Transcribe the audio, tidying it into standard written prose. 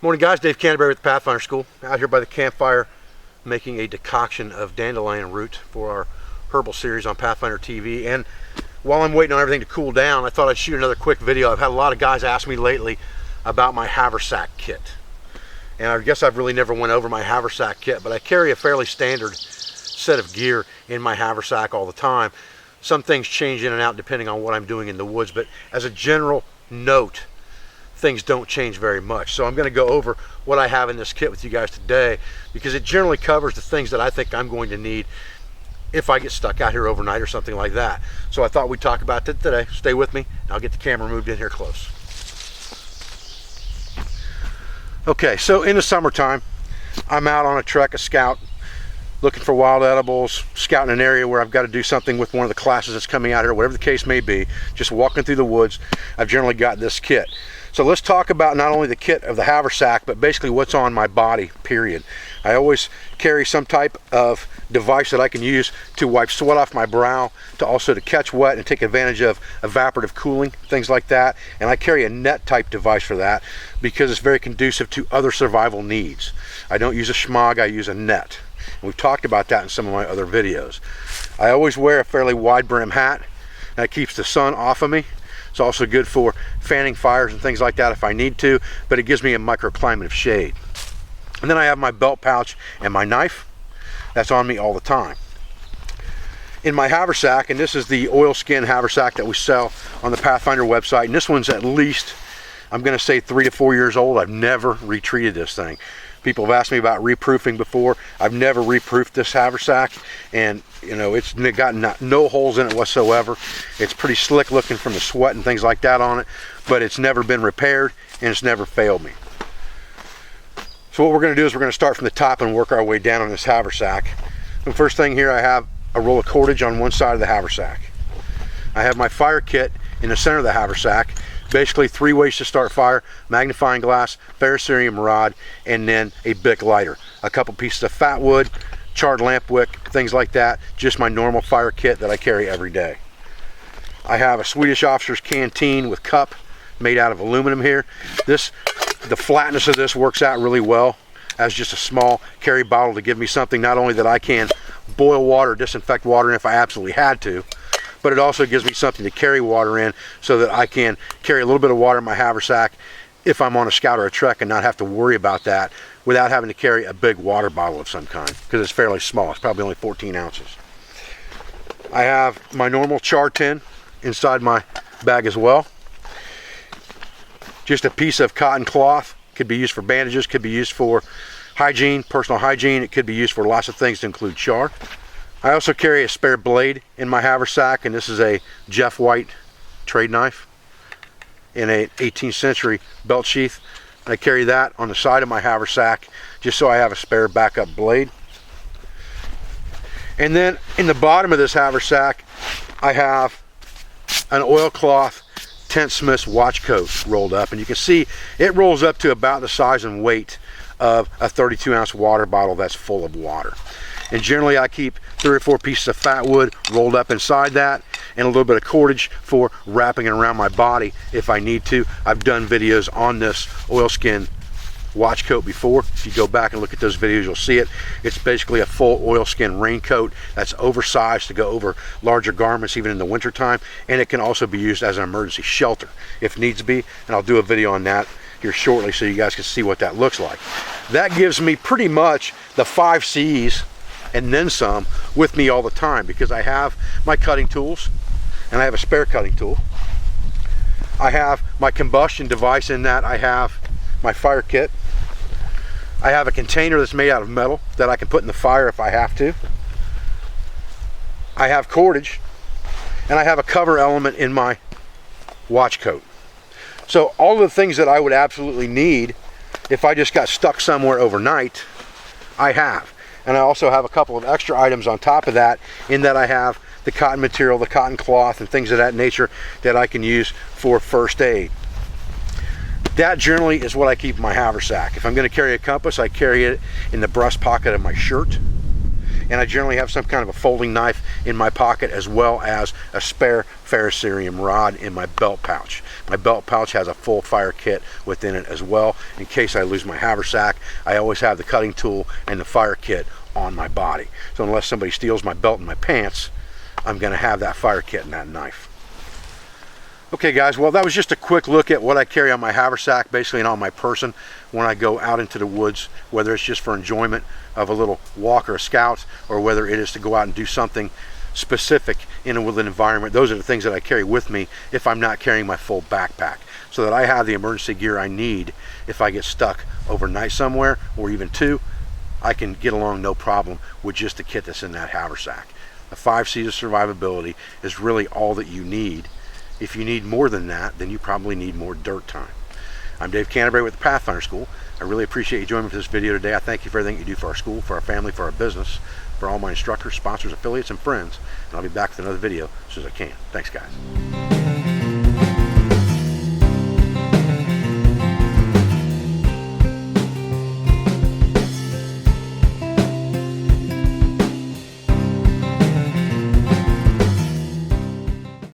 Morning guys, Dave Canterbury with the Pathfinder School. Out here by the campfire making a decoction of dandelion root for our herbal series on Pathfinder TV. And while I'm waiting on everything to cool down, I thought I'd shoot another quick video. I've had a lot of guys ask me lately about my Haversack Kit. And I guess I've really never went over my Haversack Kit, but I carry a fairly standard set of gear in my Haversack all the time. Some things change in and out depending on what I'm doing in the woods, but as a general note, things don't change very much. So I'm going to go over what I have in this kit with you guys today, because it generally covers the things that I think I'm going to need if I get stuck out here overnight or something like that. So I thought we'd talk about that today. Stay with me and I'll get the camera moved in here close. Okay, so in the summertime, I'm out on a trek, a scout, looking for wild edibles, scouting an area where I've got to do something with one of the classes that's coming out here, whatever the case may be, just walking through the woods. I've generally got this kit. So let's talk about not only the kit of the haversack, but basically what's on my body, period. I always carry some type of device that I can use to wipe sweat off my brow, to also to catch wet and take advantage of evaporative cooling, things like that. And I carry a net type device for that because it's very conducive to other survival needs. I don't use a schmog, I use a net. And we've talked about that in some of my other videos. I always wear a fairly wide brim hat. That keeps the sun off of me. It's also good for fanning fires and things like that if I need to, but it gives me a microclimate of shade. And then I have my belt pouch and my knife. That's on me all the time. In my haversack, and this is the oilskin haversack that we sell on the Pathfinder website, and this one's at least, I'm going to say 3 to 4 years old. I've never retreated this thing. People have asked me about reproofing before. I've never reproofed this haversack, and you know, it's got no holes in it whatsoever. It's pretty slick looking from the sweat and things like that on it, but it's never been repaired and it's never failed me. So what we're going to do is we're going to start from the top and work our way down on this haversack. The first thing here, I have a roll of cordage on one side of the haversack. I have my fire kit in the center of the haversack. Basically 3 ways to start fire: magnifying glass, ferrocerium rod, and then a Bic lighter. A couple pieces of fat wood, charred lamp wick, things like that. Just my normal fire kit that I carry every day. I have a Swedish officer's canteen with cup made out of aluminum here. The flatness of this works out really well as just a small carry bottle to give me something not only that I can boil water, disinfect water in if I absolutely had to, but it also gives me something to carry water in so that I can carry a little bit of water in my haversack if I'm on a scout or a trek and not have to worry about that without having to carry a big water bottle of some kind, because it's fairly small. It's probably only 14 ounces. I have my normal char tin inside my bag as well. Just a piece of cotton cloth. Could be used for bandages, could be used for hygiene, personal hygiene. It could be used for lots of things to include char. I also carry a spare blade in my haversack, and this is a Jeff White trade knife in an 18th century belt sheath. I carry that on the side of my haversack just so I have a spare backup blade. And then in the bottom of this haversack, I have an oilcloth Tent Smith's watch coat rolled up, and you can see it rolls up to about the size and weight of a 32-ounce water bottle that's full of water. And generally I keep 3 or 4 pieces of fat wood rolled up inside that, and a little bit of cordage for wrapping it around my body if I need to. I've done videos on this oilskin watch coat before. If you go back and look at those videos, you'll see it. It's basically a full oilskin raincoat that's oversized to go over larger garments even in the wintertime, and it can also be used as an emergency shelter if needs be, and I'll do a video on that here shortly so you guys can see what that looks like. That gives me pretty much the 5 C's and then some with me all the time, because I have my cutting tools and I have a spare cutting tool. I have my combustion device in that I have my fire kit. I have a container that's made out of metal that I can put in the fire if I have to. I have cordage, and I have a cover element in my watch coat. So all of the things that I would absolutely need if I just got stuck somewhere overnight, I have. And I also have a couple of extra items on top of that, in that I have the cotton material, the cotton cloth, and things of that nature that I can use for first aid. That generally is what I keep in my haversack. If I'm going to carry a compass, I carry it in the breast pocket of my shirt. and I generally have some kind of a folding knife in my pocket, as well as a spare ferrocerium rod in my belt pouch. My belt pouch has a full fire kit within it as well. In case I lose my haversack, I always have the cutting tool and the fire kit on my body. So unless somebody steals my belt and my pants, I'm going to have that fire kit and that knife. Okay guys, well that was just a quick look at what I carry on my haversack, basically, and on my person when I go out into the woods, whether it's just for enjoyment of a little walk or a scout, or whether it is to go out and do something specific in a woodland environment. Those are the things that I carry with me if I'm not carrying my full backpack, so that I have the emergency gear I need if I get stuck overnight somewhere, or even two. I can get along no problem with just the kit that's in that haversack. The 5 C's of survivability is really all that you need. If you need more than that, then you probably need more dirt time. I'm Dave Canterbury with the Pathfinder School. I really appreciate you joining me for this video today. I thank you for everything you do for our school, for our family, for our business, for all my instructors, sponsors, affiliates, and friends. And I'll be back with another video as soon as I can. Thanks, guys.